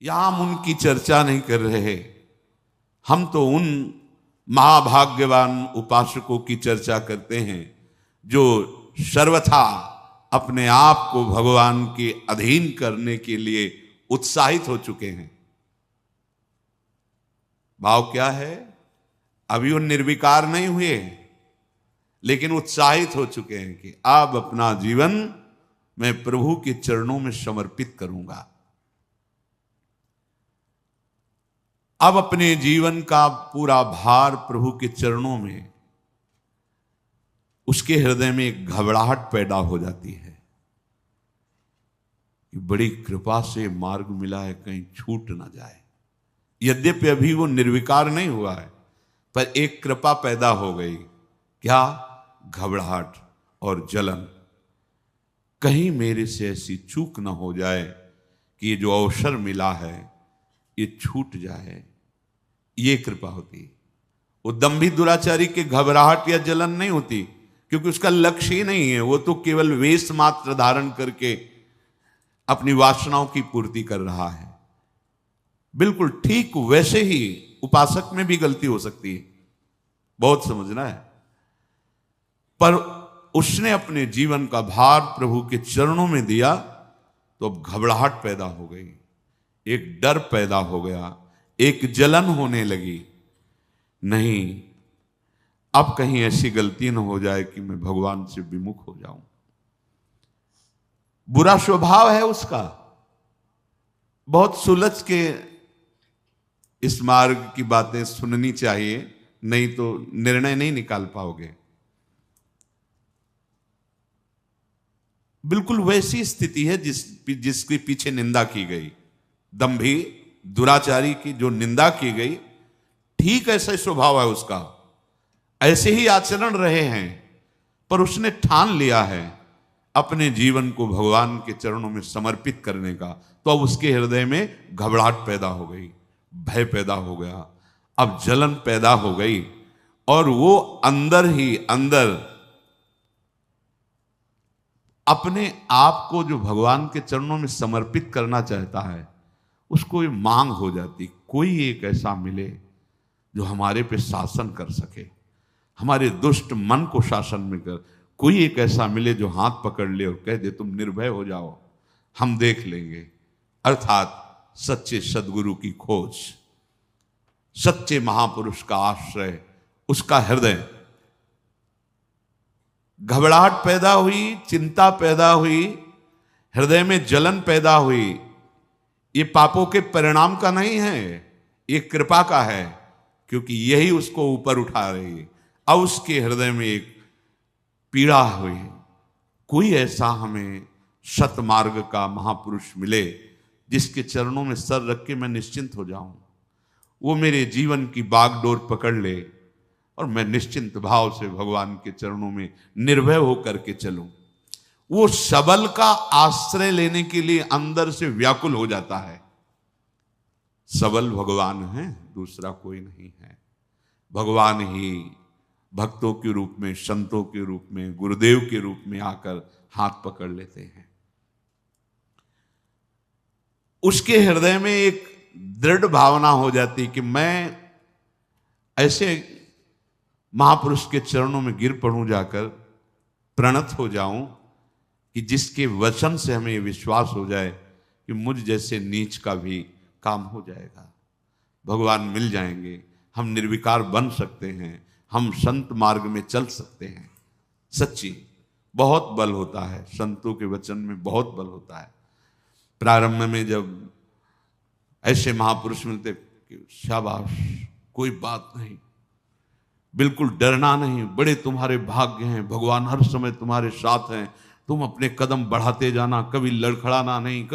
यहां हम उनकी चर्चा नहीं कर रहे, हम तो उन महाभाग्यवान उपासकों की चर्चा करते हैं जो सर्वथा अपने आप को भगवान के अधीन करने के लिए उत्साहित हो चुके हैं। भाव क्या है? अभी वो निर्विकार नहीं हुए, लेकिन उत्साहित हो चुके हैं कि अब अपना जीवन मैं प्रभु के चरणों में समर्पित करूंगा। अब अपने जीवन का पूरा भार प्रभु के चरणों में, उसके हृदय में एक घबराहट पैदा हो जाती है कि बड़ी कृपा से मार्ग मिला है, कहीं छूट ना जाए। यद्यपि अभी वो निर्विकार नहीं हुआ है, पर एक कृपा पैदा हो गई। क्या? घबराहट और जलन। कहीं मेरे से ऐसी चूक ना हो जाए कि ये जो अवसर मिला है ये छूट जाए। ये कृपा होती। वो दंभी दुराचारी की घबराहट या जलन नहीं होती, क्योंकि उसका लक्ष्य ही नहीं है। वो तो केवल वेश मात्र धारण करके अपनी वासनाओं की पूर्ति कर रहा है। बिल्कुल ठीक वैसे ही उपासक में भी गलती हो सकती है, बहुत समझना है। पर उसने अपने जीवन का भार प्रभु के चरणों में दिया तो अब घबराहट पैदा हो गई, एक डर पैदा हो गया, एक जलन होने लगी। नहीं, अब कहीं ऐसी गलती न हो जाए कि मैं भगवान से विमुख हो जाऊं। बुरा स्वभाव है उसका। बहुत सुलझ के इस मार्ग की बातें सुननी चाहिए, नहीं तो निर्णय नहीं निकाल पाओगे। बिल्कुल वैसी स्थिति है जिसके पीछे निंदा की गई। दंभी दुराचारी की जो निंदा की गई, ठीक ऐसा स्वभाव है उसका, ऐसे ही आचरण रहे हैं, पर उसने ठान लिया है अपने जीवन को भगवान के चरणों में समर्पित करने का। तो अब उसके हृदय में घबराहट पैदा हो गई, भय पैदा हो गया, अब जलन पैदा हो गई, और वो अंदर ही अंदर अपने आप को जो भगवान के चरणों में समर्पित करना चाहता है, उसको ये मांग हो जाती, कोई एक ऐसा मिले जो हमारे पे शासन कर सके, हमारे दुष्ट मन को शासन में कर। कोई एक ऐसा मिले जो हाथ पकड़ ले और कह दे तुम निर्भय हो जाओ, हम देख लेंगे। अर्थात सच्चे सदगुरु की खोज, सच्चे महापुरुष का आश्रय, उसका हृदय। घबराहट पैदा हुई, चिंता पैदा हुई, हृदय में जलन पैदा हुई। ये पापों के परिणाम का नहीं है, ये कृपा का है, क्योंकि यही उसको ऊपर उठा रही है। अब उसके हृदय में एक पीड़ा हुई, कोई ऐसा हमें सतमार्ग का महापुरुष मिले जिसके चरणों में सर रख के मैं निश्चिंत हो जाऊं, वो मेरे जीवन की बागडोर पकड़ ले और मैं निश्चिंत भाव से भगवान के चरणों में निर्भय होकर के चलूं। वो सबल का आश्रय लेने के लिए अंदर से व्याकुल हो जाता है। सबल भगवान है, दूसरा कोई नहीं है। भगवान ही भक्तों के रूप में, संतों के रूप में, गुरुदेव के रूप में आकर हाथ पकड़ लेते हैं। उसके हृदय में एक दृढ़ भावना हो जाती कि मैं ऐसे महापुरुष के चरणों में गिर पड़ूं, जाकर प्रणत हो जाऊं, कि जिसके वचन से हमें विश्वास हो जाए कि मुझ जैसे नीच का भी काम हो जाएगा, भगवान मिल जाएंगे, हम निर्विकार बन सकते हैं, हम संत मार्ग में चल सकते हैं। सच्ची बहुत बल होता है, संतों के वचन में बहुत बल होता है। प्रारंभ में जब ऐसे महापुरुष मिलते कि शाबाश, कोई बात नहीं, बिल्कुल डरना नहीं, बड़े तुम्हारे भाग्य हैं, भगवान हर समय तुम्हारे साथ हैं, तुम अपने कदम बढ़ाते जाना, कभी लड़खड़ाना नहीं।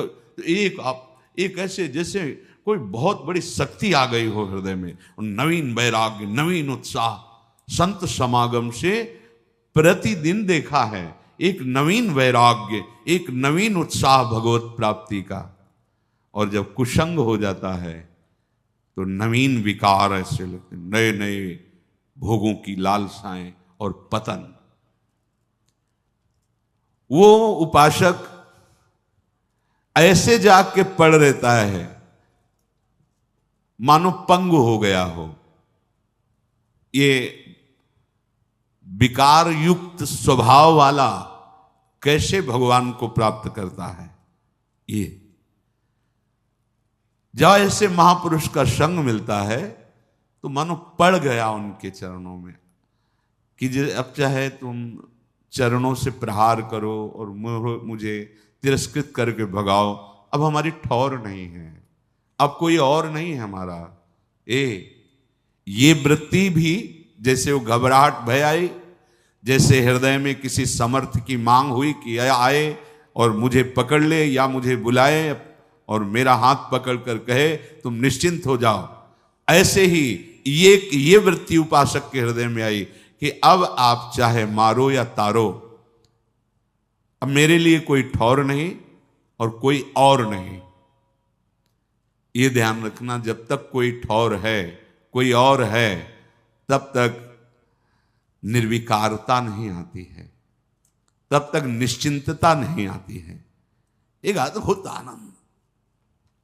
एक ऐसे जैसे कोई बहुत बड़ी शक्ति आ गई हो हृदय में, नवीन वैराग्य, नवीन उत्साह। संत समागम से प्रतिदिन देखा है एक नवीन वैराग्य, एक नवीन उत्साह भगवत प्राप्ति का। और जब कुसंग हो जाता है तो नवीन विकार ऐसे लगते, नए नए भोगों की लालसाएं और पतन। वो उपासक ऐसे जाग के पड़ रहता है मानो पंगु हो गया हो। ये विकार युक्त स्वभाव वाला कैसे भगवान को प्राप्त करता है? ये जब ऐसे महापुरुष का संग मिलता है तो मानो पड़ गया उनके चरणों में कि अब चाहे तुम चरणों से प्रहार करो और मुझे तिरस्कृत करके भगाओ, अब हमारी ठौर नहीं है, अब कोई और नहीं है हमारा। ये वृत्ति भी जैसे वो घबराहट भय आई, जैसे हृदय में किसी समर्थ की मांग हुई कि आए और मुझे पकड़ ले या मुझे बुलाए और मेरा हाथ पकड़ कर कहे तुम निश्चिंत हो जाओ, ऐसे ही ये वृत्ति उपासक के हृदय में आई कि अब आप चाहे मारो या तारो, अब मेरे लिए कोई ठौर नहीं और कोई और नहीं। ये ध्यान रखना, जब तक कोई ठौर है, कोई और है, तब तक निर्विकारता नहीं आती है, तब तक निश्चिंतता नहीं आती है। एक अद्भुत आनंद।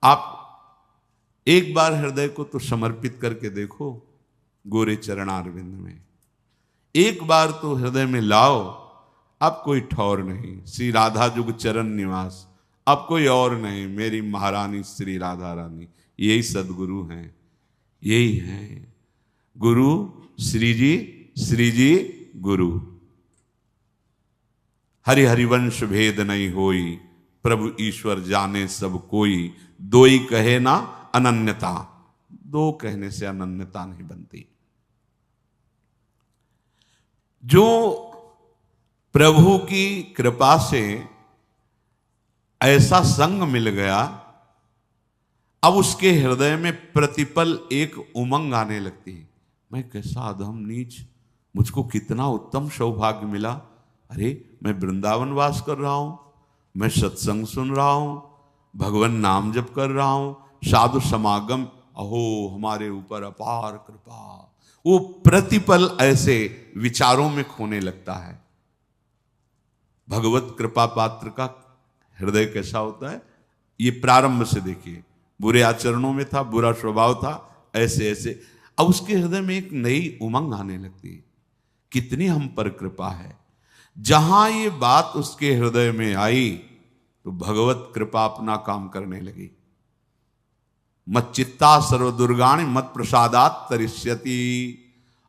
आप एक बार हृदय को तो समर्पित करके देखो गोरे चरणारविंद में, एक बार तो हृदय में लाओ, अब कोई ठौर नहीं, श्री राधा जुग चरण निवास, अब कोई और नहीं, मेरी महारानी श्री राधा रानी, यही सदगुरु हैं, यही हैं गुरु। श्री जी गुरु। हरि हरिवंश भेद नहीं होई, प्रभु ईश्वर जाने सब कोई, दोई कहे ना अनन्यता, दो कहने से अनन्यता नहीं बनती। जो प्रभु की कृपा से ऐसा संग मिल गया, अब उसके हृदय में प्रतिपल एक उमंग आने लगती है, मैं कैसा अधम नीच, मुझको कितना उत्तम सौभाग्य मिला। अरे मैं वृंदावन वास कर रहा हूं, मैं सत्संग सुन रहा हूं, भगवान नाम जप कर रहा हूं, साधु समागम, अहो हमारे ऊपर अपार कृपा। वो प्रतिपल ऐसे विचारों में खोने लगता है। भगवत कृपा पात्र का हृदय कैसा होता है, ये प्रारंभ से देखिए, बुरे आचरणों में था, बुरा स्वभाव था, ऐसे ऐसे, अब उसके हृदय में एक नई उमंग आने लगती है, कितनी हम पर कृपा है। जहां ये बात उसके हृदय में आई तो भगवत कृपा अपना काम करने लगी। मत चित्ता सर्व दुर्गाणि मत प्रसादात तरिष्यति।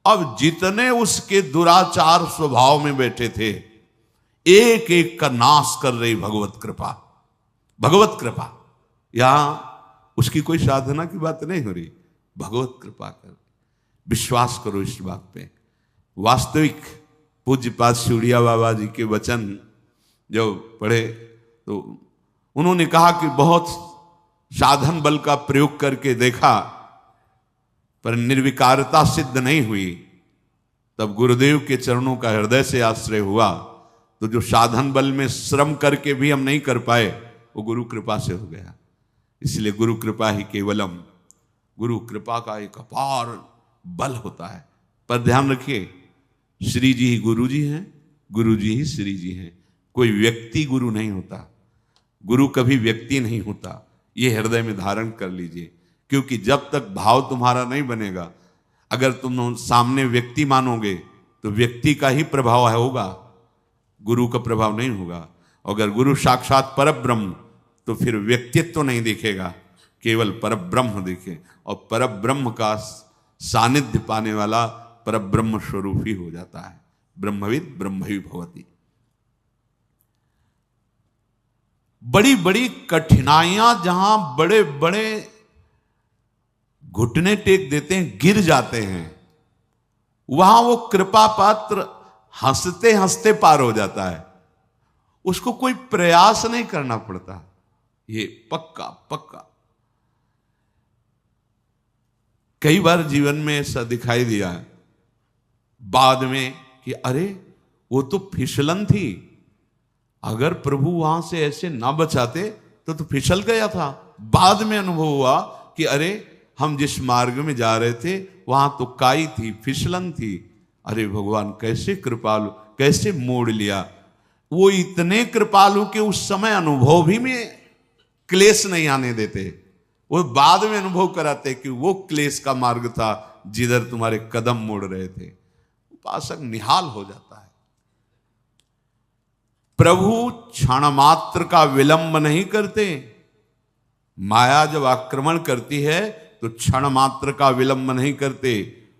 अब जितने उसके दुराचार स्वभाव में बैठे थे, एक एक का नाश कर रही भगवत कृपा। भगवत कृपा, यहां उसकी कोई साधना की बात नहीं हो रही, भगवत कृपा कर, विश्वास करो इस बात पे। वास्तविक पूज्यपाद शिवड़िया बाबा जी के वचन जब पढ़े तो उन्होंने कहा कि बहुत साधन बल का प्रयोग करके देखा पर निर्विकारता सिद्ध नहीं हुई, तब गुरुदेव के चरणों का हृदय से आश्रय हुआ, तो जो साधन बल में श्रम करके भी हम नहीं कर पाए वो गुरु कृपा से हो गया। इसलिए गुरु कृपा ही केवलम, गुरु कृपा का एक अपार बल होता है। पर ध्यान रखिए, श्री जी ही गुरु जी हैं, गुरु जी ही श्री जी हैं, कोई व्यक्ति गुरु नहीं होता, गुरु कभी व्यक्ति नहीं होता, ये हृदय में धारण कर लीजिए। क्योंकि जब तक भाव तुम्हारा नहीं बनेगा, अगर तुम सामने व्यक्ति मानोगे तो व्यक्ति का ही प्रभाव होगा, गुरु का प्रभाव नहीं होगा। अगर गुरु साक्षात परब्रह्म तो फिर व्यक्तित्व तो नहीं दिखेगा, केवल परब्रह्म दिखे, और परब्रह्म का सानिध्य पाने वाला परब्रह्म स्वरूप ही हो जाता है। ब्रह्मविद ब्रह्मवि भवति। बड़ी बड़ी कठिनाइयां, जहां बड़े बड़े घुटने टेक देते हैं, गिर जाते हैं, वहां वो कृपा पात्र हंसते हंसते पार हो जाता है, उसको कोई प्रयास नहीं करना पड़ता। ये पक्का पक्का कई बार जीवन में ऐसा दिखाई दिया है बाद में कि अरे वो तो फिसलन थी, अगर प्रभु वहां से ऐसे ना बचाते तो फिसल गया था। बाद में अनुभव हुआ कि अरे हम जिस मार्ग में जा रहे थे वहां तो काई थी, फिसलन थी, अरे भगवान कैसे कृपालु, कैसे मोड़ लिया। वो इतने कृपालु के उस समय अनुभव भी में क्लेश नहीं आने देते, वो बाद में अनुभव कराते कि वो क्लेश का मार्ग था जिधर तुम्हारे कदम मोड़ रहे थे। उपासक निहाल हो जाता है। प्रभु क्षण मात्र का विलंब नहीं करते। माया जब आक्रमण करती है तो क्षण मात्र का विलंब नहीं करते।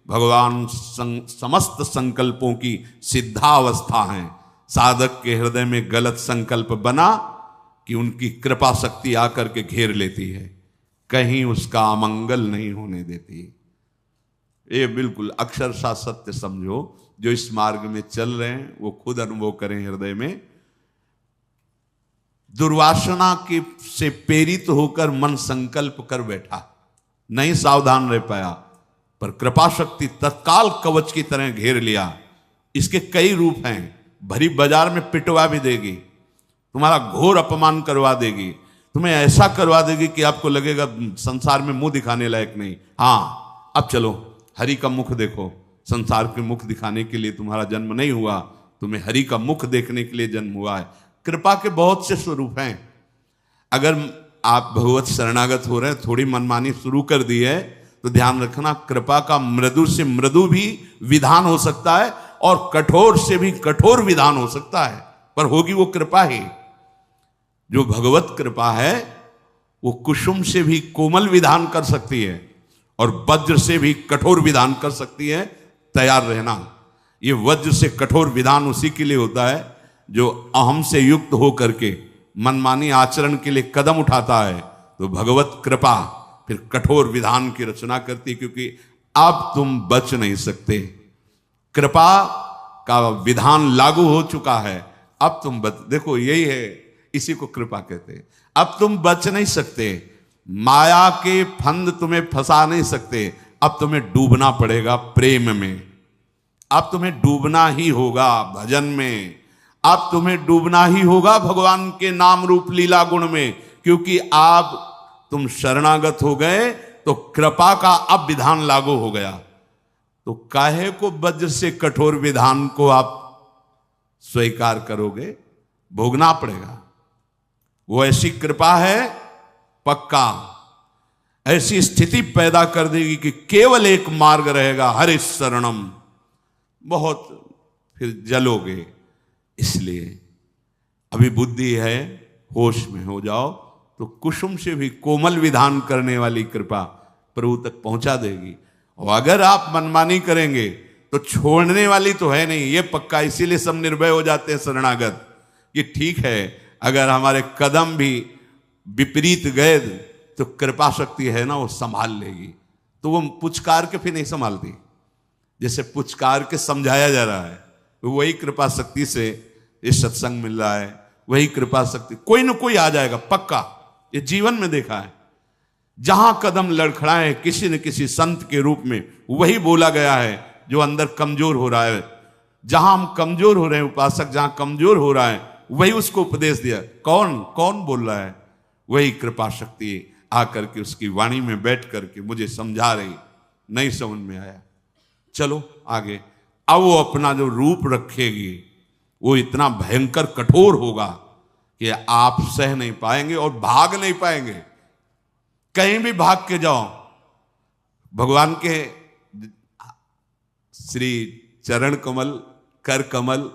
भगवान समस्त संकल्पों की सिद्धावस्था है। साधक के हृदय में गलत संकल्प बना कि उनकी कृपा शक्ति आकर के घेर लेती है, कहीं उसका अमंगल नहीं होने देती। ये बिल्कुल अक्षरशः सत्य समझो। जो इस मार्ग में चल रहे हैं वो खुद अनुभव करें हृदय में। दुर्वासना के से प्रेरित होकर मन संकल्प कर बैठा, नहीं सावधान रह पाया, पर कृपा शक्ति तत्काल कवच की तरह घेर लिया। इसके कई रूप हैं। भरी बाजार में पिटवा भी देगी, तुम्हारा घोर अपमान करवा देगी, तुम्हें ऐसा करवा देगी कि आपको लगेगा संसार में मुंह दिखाने लायक नहीं। हाँ, अब चलो हरि का मुख देखो। संसार के मुख दिखाने के लिए तुम्हारा जन्म नहीं हुआ, तुम्हें हरि का मुख देखने के लिए जन्म हुआ है। कृपा के बहुत से स्वरूप हैं। अगर आप भगवत शरणागत हो रहे हैं, थोड़ी मनमानी शुरू कर दी है, तो ध्यान रखना कृपा का मृदु से मृदु भी विधान हो सकता है और कठोर से भी कठोर विधान हो सकता है, पर होगी वो कृपा ही। जो भगवत कृपा है वो कुसुम से भी कोमल विधान कर सकती है और वज्र से भी कठोर विधान कर सकती है। तैयार रहना। ये वज्र से कठोर विधान उसी के लिए होता है जो अहम से युक्त होकर के मनमानी आचरण के लिए कदम उठाता है। तो भगवत कृपा फिर कठोर विधान की रचना करती, क्योंकि अब तुम बच नहीं सकते। कृपा का विधान लागू हो चुका है, अब तुम देखो यही है, इसी को कृपा कहते हैं। अब तुम बच नहीं सकते, माया के फंद तुम्हें फंसा नहीं सकते। अब तुम्हें डूबना पड़ेगा प्रेम में। अब तुम्हें डूबना ही होगा भजन में। अब तुम्हें डूबना ही होगा भगवान के नाम रूप लीला गुण में, क्योंकि आप तुम शरणागत हो गए तो कृपा का अब विधान लागू हो गया। तो काहे को वज्र से कठोर विधान को आप स्वीकार करोगे? भोगना पड़ेगा। वो ऐसी कृपा है पक्का, ऐसी स्थिति पैदा कर देगी कि केवल एक मार्ग रहेगा, हरि शरणम। बहुत फिर जलोगे। इसलिए अभी बुद्धि है, होश में हो जाओ तो कुसुम से भी कोमल विधान करने वाली कृपा प्रभु तक पहुंचा देगी। और अगर आप मनमानी करेंगे तो छोड़ने वाली तो है नहीं, ये पक्का। इसीलिए सब निर्भय हो जाते हैं शरणागत कि ठीक है, अगर हमारे कदम भी विपरीत गए तो कृपा शक्ति है ना, वो संभाल लेगी। तो वो पुचकार के फिर नहीं संभालती। जैसे पुचकार के समझाया जा रहा है, वही कृपा शक्ति से ये सत्संग मिल रहा है, वही कृपा शक्ति कोई न कोई आ जाएगा पक्का। ये जीवन में देखा है, जहां कदम लड़खड़ाए किसी न किसी संत के रूप में वही बोला गया है जो अंदर कमजोर हो रहा है। जहां हम कमजोर हो रहे हैं, उपासक जहां कमजोर हो रहा है, वही उसको उपदेश दिया। कौन कौन बोल रहा है? वही कृपा शक्ति आकर के उसकी वाणी में बैठ करके मुझे समझा रही। नहीं समझ में आया, चलो आगे। अब वो अपना जो रूप रखेगी वो इतना भयंकर कठोर होगा कि आप सह नहीं पाएंगे और भाग नहीं पाएंगे। कहीं भी भाग के जाओ, भगवान के श्री चरण कमल, कर कमल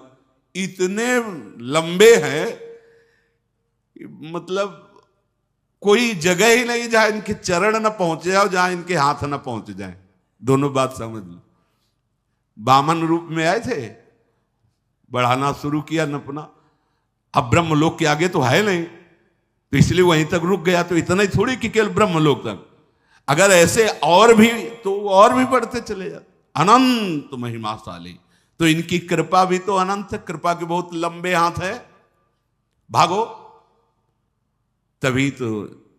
इतने लंबे हैं, मतलब कोई जगह ही नहीं जहां इनके चरण न पहुंचे जाओ, जहां इनके हाथ न पहुंच जाए। दोनों बात समझ लो। वामन रूप में आए थे, बढ़ाना शुरू किया नपना। अब ब्रह्मलोक के आगे तो है नहीं, तो इसलिए वहीं तक रुक गया। तो इतना ही थोड़ी कि केवल ब्रह्मलोक तक, अगर ऐसे और भी तो और भी बढ़ते चले जाते। अनंत महिमाशाली। तो इनकी कृपा भी तो अनंत है, कृपा के बहुत लंबे हाथ है। भागो। तभी तो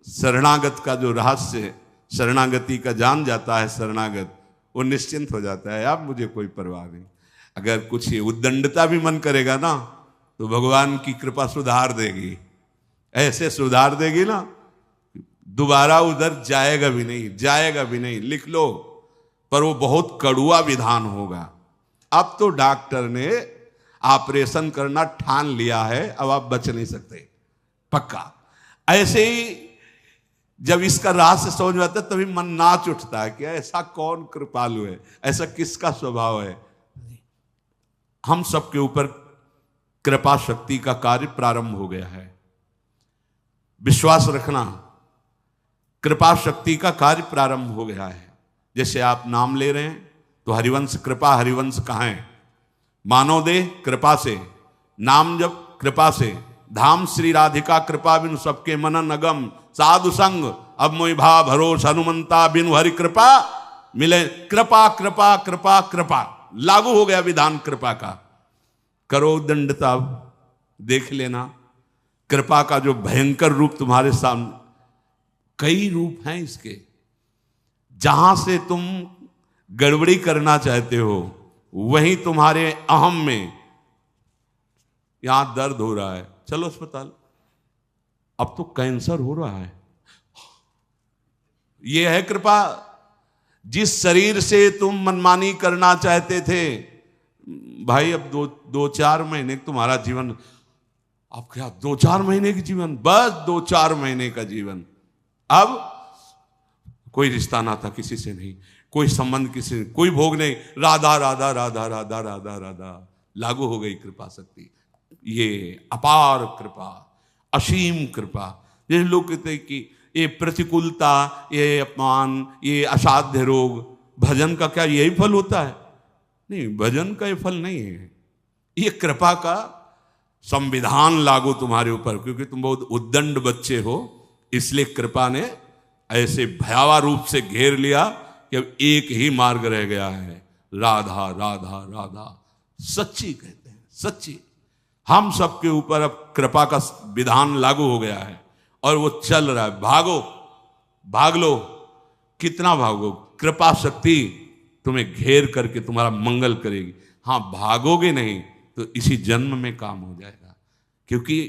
शरणागत का जो रहस्य, शरणागति का जान जाता है शरणागत, वो निश्चिंत हो जाता है। अब मुझे कोई परवाह नहीं। अगर कुछ उद्दंडता भी मन करेगा ना, तो भगवान की कृपा सुधार देगी। ऐसे सुधार देगी ना, दोबारा उधर जाएगा भी नहीं, जाएगा भी नहीं। लिख लो। पर वो बहुत कड़ुआ विधान होगा। अब तो डॉक्टर ने ऑपरेशन करना ठान लिया है, अब आप बच नहीं सकते पक्का। ऐसे ही जब इसका रहस्य समझ में आता है तभी मन नाच उठता है कि ऐसा कौन कृपालु है, ऐसा किसका स्वभाव है। हम सबके ऊपर कृपा शक्ति का कार्य प्रारंभ हो गया है। विश्वास रखना, कृपा शक्ति का कार्य प्रारंभ हो गया है। जैसे आप नाम ले रहे हैं तो हरिवंश कृपा, हरिवंश कहाँ है? मानव देह कृपा से, नाम जब कृपा से, धाम श्री राधिका कृपा बिनु सबके मनन अगम, साधु संग अब मोहि भा भरोस हनुमंता बिनु हरि कृपा मिले। कृपा कृपा कृपा कृपा लागू हो गया विधान कृपा का। करो दंडता, देख लेना कृपा का जो भयंकर रूप तुम्हारे सामने, कई रूप हैं इसके। जहां से तुम गड़बड़ी करना चाहते हो वहीं तुम्हारे अहम में, यहां दर्द हो रहा है, चलो अस्पताल, अब तो कैंसर हो रहा है। यह है कृपा। जिस शरीर से तुम मनमानी करना चाहते थे, भाई अब दो चार महीने तुम्हारा जीवन, अब क्या 2-4 महीने की जीवन, बस 2-4 महीने का जीवन। अब कोई रिश्ता नाता किसी से नहीं, कोई संबंध किसी से, कोई भोग नहीं, राधा राधा राधा राधा राधा राधा। लागू हो गई कृपा शक्ति। ये अपार कृपा, असीम कृपा। ये लोग कहते हैं कि ये प्रतिकूलता, ये अपमान, ये असाध्य रोग, भजन का क्या यही फल होता है? नहीं, भजन का ये फल नहीं है। ये कृपा का संविधान लागू तुम्हारे ऊपर, क्योंकि तुम बहुत उद्दंड बच्चे हो, इसलिए कृपा ने ऐसे भयावह रूप से घेर लिया कि अब एक ही मार्ग रह गया है, राधा राधा राधा। सच्ची कहते हैं, सच्ची। हम सबके ऊपर अब कृपा का विधान लागू हो गया है और वो चल रहा है। भागो, भाग लो, कितना भागो, कृपा शक्ति तुम्हें घेर करके तुम्हारा मंगल करेगी। हाँ, भागोगे नहीं तो इसी जन्म में काम हो जाएगा। क्योंकि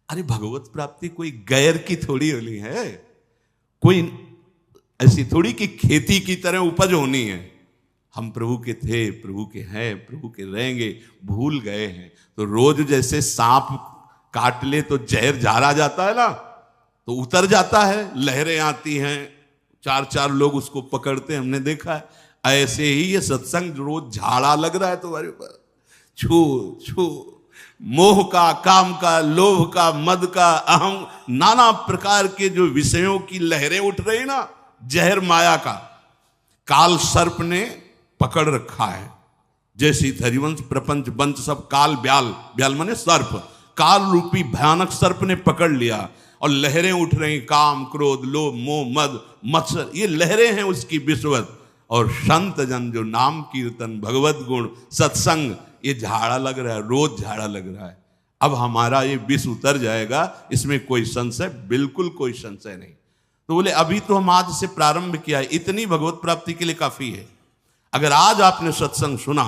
अरे भगवत प्राप्ति कोई गैर की थोड़ी होनी है, कोई ऐसी थोड़ी कि खेती की तरह उपज होनी है। हम प्रभु के थे, प्रभु के हैं, प्रभु के रहेंगे, भूल गए हैं। तो रोज जैसे सांप काट ले तो जहर झाड़ा जाता है ना, तो उतर जाता है, लहरें आती हैं, 4-4 लोग उसको पकड़ते हैं, हमने देखा है। ऐसे ही ये सत्संग रोज झाड़ा लग रहा है तुम्हारे ऊपर। छू छू, मोह का, काम का, लोभ का, मद का, अहम, नाना प्रकार के जो विषयों की लहरें उठ रही ना, जहर माया का काल सर्प ने पकड़ रखा है। जैसे हरिवंश प्रपंच वंश सब काल, ब्याल, ब्याल माने सर्प, काल रूपी भयानक सर्प ने पकड़ लिया और लहरें उठ रही, काम, क्रोध, लोभ, मोह, मद, मत्सर, ये लहरें हैं उसकी विषवत। और संत जन जो नाम कीर्तन, भगवत गुण, सत्संग, ये झाड़ा लग रहा है, रोज झाड़ा लग रहा है। अब हमारा ये विष उतर जाएगा, इसमें कोई संशय, बिल्कुल कोई संशय नहीं। तो बोले अभी तो हम आज से प्रारंभ किया है, इतनी भगवत प्राप्ति के लिए काफी है। अगर आज आपने सत्संग सुना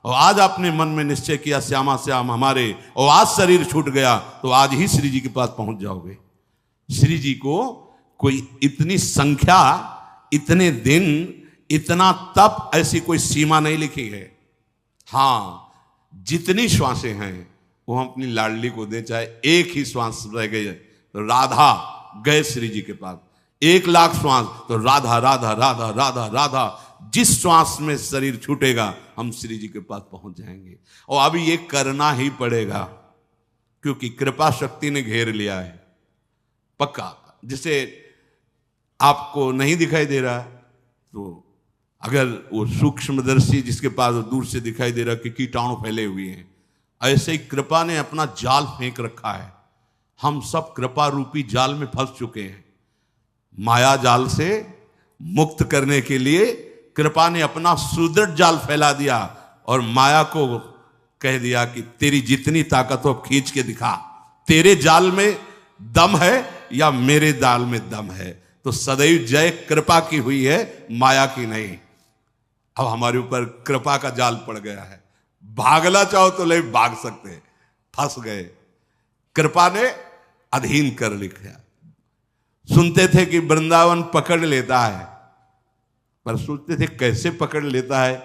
और आज आपने मन में निश्चय किया श्यामा श्याम हमारे, और आज शरीर छूट गया, तो आज ही श्री जी के पास पहुंच जाओगे। श्री जी को कोई इतनी संख्या, इतने दिन, इतना तप, ऐसी कोई सीमा नहीं लिखी है। हाँ, जितनी श्वासें हैं वो हम अपनी लाडली को दें, चाहे एक ही श्वास रह गई तो राधा गए श्री जी के पास, 1,00,000 श्वास तो राधा राधा राधा राधा राधा। जिस श्वास में शरीर छूटेगा हम श्री जी के पास पहुंच जाएंगे। और अभी ये करना ही पड़ेगा, क्योंकि कृपा शक्ति ने घेर लिया है पक्का। जिसे आपको नहीं दिखाई दे रहा है, तो अगर वो सूक्ष्मदर्शी जिसके पास दूर से दिखाई दे रहा कि कीटाणु फैले हुए हैं, ऐसे ही कृपा ने अपना जाल फेंक रखा है। हम सब कृपा रूपी जाल में फंस चुके हैं। माया जाल से मुक्त करने के लिए कृपा ने अपना सुदृढ़ जाल फैला दिया और माया को कह दिया कि तेरी जितनी ताकत हो खींच के दिखा, तेरे जाल में दम है या मेरे जाल में दम है। तो सदैव जय कृपा की हुई है, माया की नहीं। अब हमारे ऊपर कृपा का जाल पड़ गया है, भागना चाहो तो ले भाग सकते, फंस गए। कृपा ने अधीन कर लिखा। सुनते थे कि वृंदावन पकड़ लेता है, पर सोचते थे कैसे पकड़ लेता है।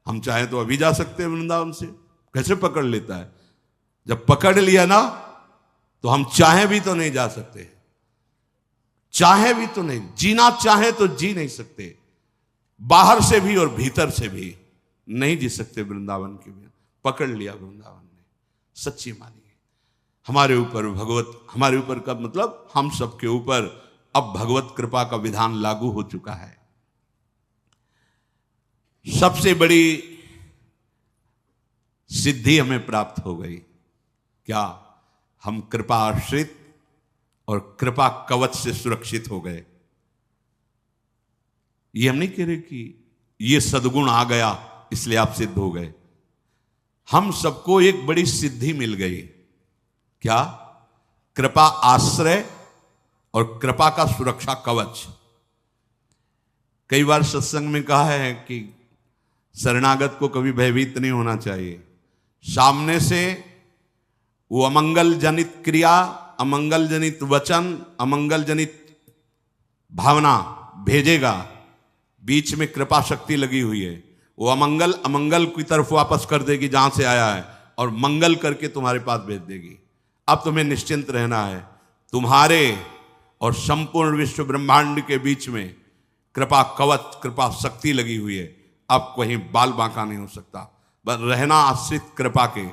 हम चाहे तो अभी जा सकते हैं वृंदावन से, कैसे पकड़ लेता है। जब पकड़ लिया ना तो हम चाहे भी तो नहीं जा सकते, चाहे भी तो नहीं, जीना चाहे तो जी नहीं सकते, बाहर से भी और भीतर से भी नहीं जी सकते वृंदावन के बिना। पकड़ लिया वृंदावन ने, सच्ची मानिए। हमारे ऊपर भगवत, हमारे ऊपर का मतलब हम सबके ऊपर अब भगवत कृपा का विधान लागू हो चुका है। सबसे बड़ी सिद्धि हमें प्राप्त हो गई। क्या? हम कृपा आश्रित और कृपा कवच से सुरक्षित हो गए। ये हम नहीं कह रहे कि ये सद्गुण आ गया इसलिए आप सिद्ध हो गए। हम सबको एक बड़ी सिद्धि मिल गई। क्या? कृपा आश्रय और कृपा का सुरक्षा कवच। कई बार सत्संग में कहा है कि शरणागत को कभी भयभीत नहीं होना चाहिए। सामने से वो अमंगल जनित क्रिया, अमंगल जनित वचन, अमंगल जनित भावना भेजेगा, बीच में कृपा शक्ति लगी हुई है, वो अमंगल की तरफ वापस कर देगी जहां से आया है, और मंगल करके तुम्हारे पास भेज देगी। अब तुम्हें निश्चिंत रहना है, तुम्हारे और संपूर्ण विश्व ब्रह्मांड के बीच में कृपा कवच, कृपा शक्ति लगी हुई है। अब कहीं बाल बांका नहीं हो सकता, बस रहना आश्रित कृपा के।